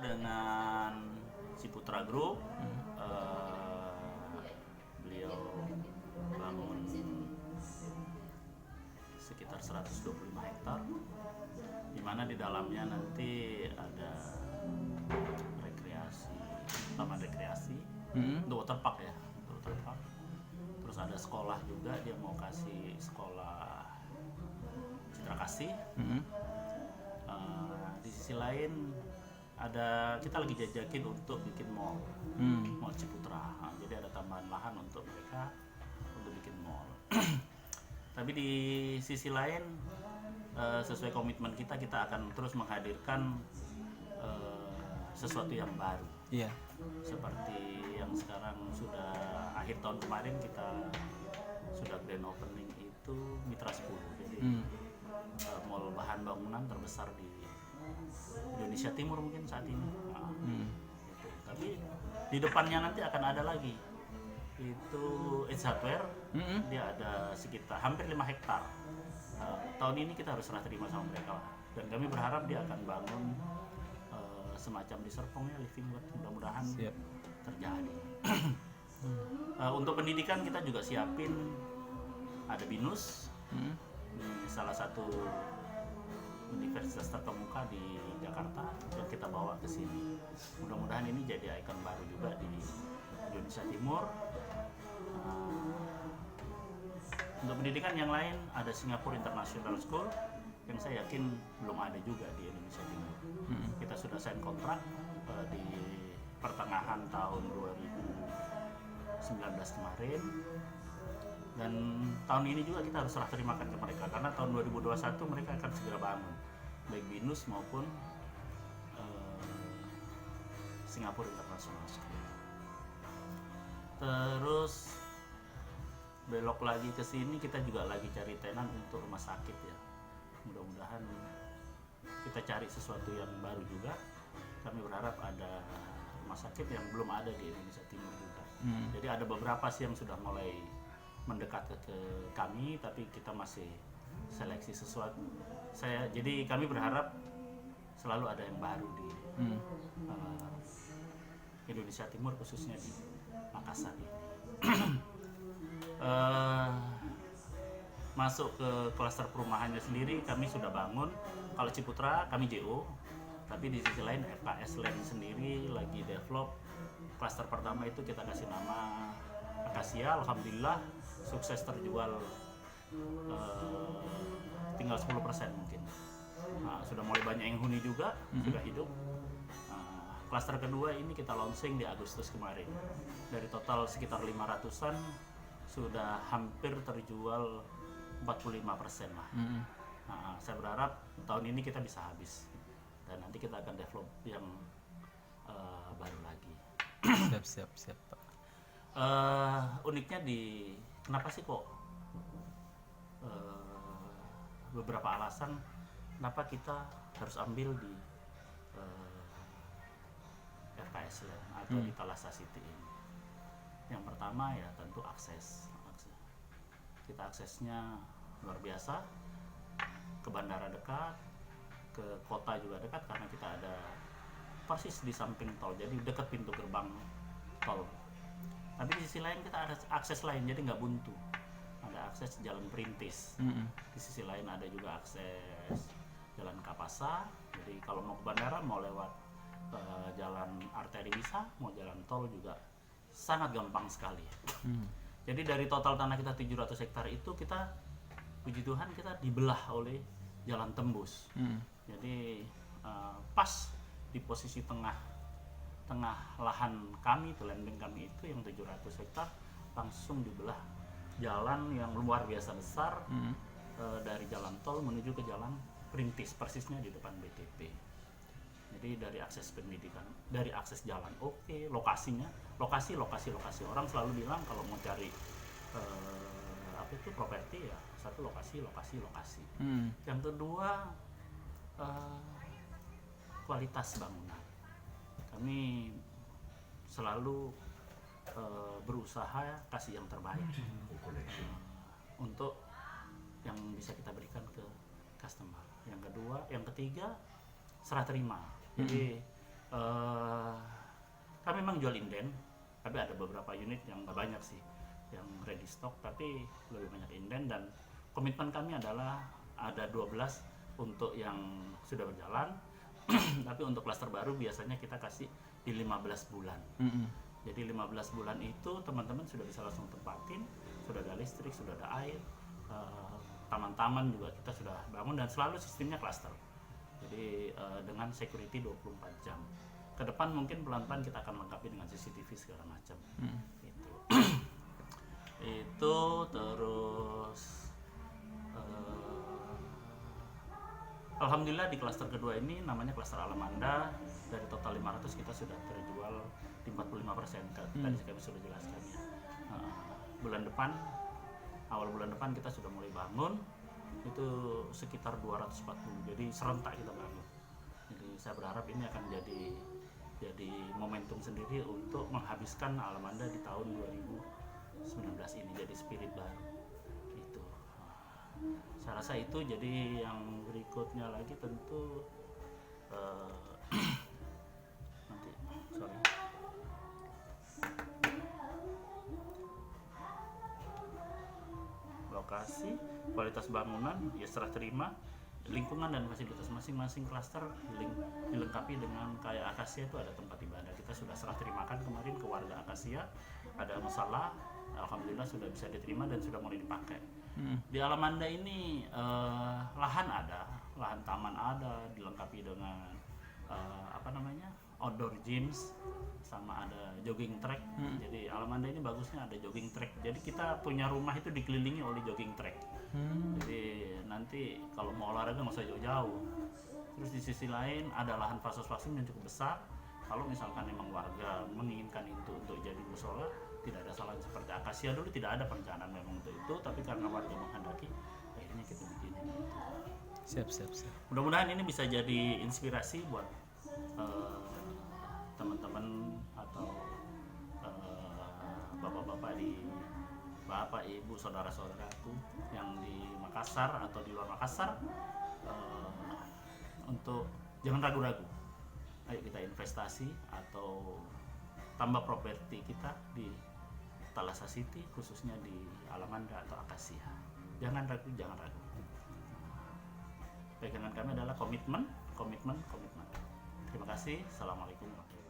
dengan Ciputra Group. Beliau bangun sekitar 125 hektar, di mana di dalamnya nanti ada taman rekreasi, untuk waterpark ya, terus ada sekolah juga, dia mau kasih sekolah Citra Kasih. Di sisi lain kita lagi jajakin untuk bikin mall Ciputra. Jadi ada tambahan lahan untuk mereka untuk bikin mall. Tapi di sisi lain sesuai komitmen kita akan terus menghadirkan sesuatu yang baru. Iya. Seperti yang sekarang sudah akhir tahun kemarin kita sudah grand opening itu Mitra 10. Jadi mall bahan bangunan terbesar di Indonesia Timur mungkin saat ini. Gitu. Tapi di depannya nanti akan ada lagi. Itu Edge Hardware. Dia ada sekitar hampir 5 hektar. Tahun ini kita harus serah terima sama mereka lah. Dan kami berharap dia akan bangun semacam di Serpong ya, living world, mudah-mudahan terjadi. Untuk pendidikan kita juga siapin, ada BINUS, salah satu universitas terkemuka di Jakarta yang kita bawa ke sini. Mudah-mudahan ini jadi ikon baru juga di Indonesia Timur. Untuk pendidikan yang lain ada Singapore International School yang saya yakin belum ada juga di Indonesia Timur. Kita sudah sign kontrak di pertengahan tahun 2019 kemarin, dan tahun ini juga kita harus serah terimakan ke mereka karena tahun 2021 mereka akan segera bangun baik BINUS maupun Singapore International School. Terus belok lagi ke sini kita juga lagi cari tenan untuk rumah sakit ya. Mudah-mudahan kita cari sesuatu yang baru juga. Kami berharap ada rumah sakit yang belum ada di Indonesia Timur juga. Jadi ada beberapa sih yang sudah mulai mendekat ke kami, tapi kita masih seleksi sesuatu. Jadi kami berharap selalu ada yang baru di Indonesia Timur, khususnya di Makassar ini. Masuk ke klaster perumahannya sendiri kami sudah bangun. Kalau Ciputra kami JO, tapi di sisi lain FKS Land sendiri lagi develop. Klaster pertama itu kita kasih nama Akasia, alhamdulillah sukses terjual, tinggal 10% mungkin. Sudah mulai banyak yang huni juga, sudah hidup. Klaster kedua ini kita launching di Agustus kemarin. Dari total sekitar 500-an sudah hampir terjual 45% lah. Saya berharap tahun ini kita bisa habis dan nanti kita akan develop yang baru lagi. Siap Pak. Uniknya kenapa sih kok beberapa alasan kenapa kita harus ambil di FKS atau di Thalassa City ini. Yang pertama ya tentu akses. Kita aksesnya luar biasa, ke bandara dekat, ke kota juga dekat karena kita ada persis di samping tol, jadi dekat pintu gerbang tol. Tapi di sisi lain kita ada akses lain, jadi nggak buntu. Ada akses jalan perintis. Di sisi lain ada juga akses jalan Kapasa. Jadi kalau mau ke bandara, mau lewat jalan arteri bisa, mau jalan tol juga sangat gampang sekali. Jadi dari total tanah kita 700 hektar itu kita, puji Tuhan, kita dibelah oleh jalan tembus. Jadi pas di posisi tengah lahan kami, itu land bank kami itu yang 700 hektar langsung dibelah jalan yang luar biasa besar, dari jalan tol menuju ke jalan perintis, persisnya di depan BTP. Jadi dari akses pendidikan, dari akses jalan oke, lokasinya, lokasi orang selalu bilang kalau mau cari properti ya satu lokasi. Yang kedua kualitas bangunan. Kami selalu berusaha kasih yang terbaik untuk yang bisa kita berikan ke customer. Yang ketiga serah terima. Jadi Eh, kami memang jual inden, tapi ada beberapa unit yang nggak banyak sih yang ready stock, tapi lebih banyak inden. Dan komitmen kami adalah ada 12 untuk yang sudah berjalan. Tapi untuk klaster baru biasanya kita kasih di 15 bulan. Jadi 15 bulan itu teman-teman sudah bisa langsung tempatin, sudah ada listrik, sudah ada air, taman-taman juga kita sudah bangun, dan selalu sistemnya klaster. Jadi dengan security 24 jam. Ke depan mungkin pelan-pelan kita akan lengkapi dengan CCTV segala macam. Itu terus alhamdulillah di klaster kedua ini namanya klaster Alamanda, dari total 500 kita sudah terjual di 45%. Tadi kami sudah jelaskan ya. Bulan depan, awal bulan depan kita sudah mulai bangun, itu sekitar 240, jadi serentak kita bangun. Jadi saya berharap ini akan jadi momentum sendiri untuk menghabiskan Alamanda di tahun 2019 ini, jadi spirit baru gitu. Saya rasa itu. Jadi yang berikutnya lagi tentu nanti lokasi, kualitas bangunan ya serah terima, lingkungan dan fasilitas masing-masing klaster dilengkapi dengan kayak Akasia itu ada tempat ibadah. Kita sudah serah terimakan kemarin ke warga Akasia, ada masalah, alhamdulillah sudah bisa diterima dan sudah mulai dipakai. Di Alamanda ini lahan ada, lahan taman ada, dilengkapi dengan outdoor gyms, sama ada jogging track. Jadi Alamanda ini bagusnya ada jogging track. Jadi kita punya rumah itu dikelilingi oleh jogging track. Jadi nanti kalau mau olahraga nggak usah jauh-jauh. Terus di sisi lain ada lahan fasos-fasos yang cukup besar. Kalau misalkan memang warga menginginkan itu untuk jadi musola, tidak ada salah. Seperti Akasia dulu tidak ada perencanaan memang untuk itu, tapi karena warga menghendaki, akhirnya kita bikin itu. Siap. Mudah-mudahan ini bisa jadi inspirasi buat teman-teman atau bapak, ibu, saudara-saudaraku yang di Makassar atau di luar Makassar, untuk jangan ragu-ragu. Ayo kita investasi atau tambah properti kita di Thalassa City, khususnya di Alamanda atau Akasia. Jangan ragu. Pegangan kami adalah komitmen. Terima kasih. Assalamualaikum warahmatullahi wabarakatuh.